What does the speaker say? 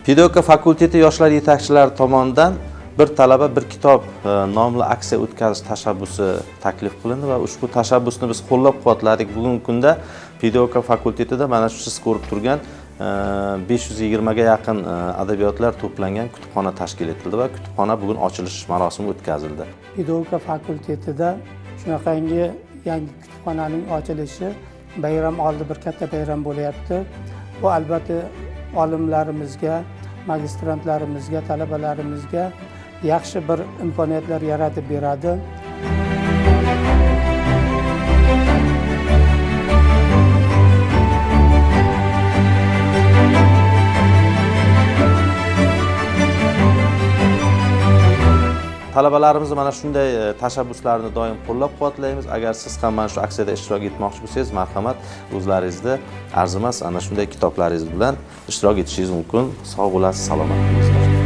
Pedagogika fakulteti yoshlar yetakchilari tomonidan bir talaba bir kitob nomli aksiya o'tkazish tashabbusi taklif qilindi va ushbu tashabbusni biz qo'llab-quvvatladik. Bugungi kunda pedagogika fakultetida mana shu siz ko'rib turgan 520 ga yaqin adabiyotlar to'plangan kutubxona tashkil etildi va kutubxona bugun ochilish marosimi o'tkazildi. Pedagogika fakultetida shunaqangi yangi kutubxonaning ochilishi bayram oldi bir katta bayram bo'layapti. Bu albatta olimlarimizga, magistrantlarimizga, talabalarimizga yaxshi bir imkoniyatlar yaratib beradi. Talabalarimizni mana shunday tashabbuslarni doim qo'llab-quvvatlaymiz. Agar siz ham mana shu aksiyada ishtirok etmoqchi bo'lsangiz, marhamat, o'zlaringizni arzimas ana shunday kitoblaringiz bilan ishtirok etishingiz mumkin. Sog' bo'lasiz, salomat bo'linglar.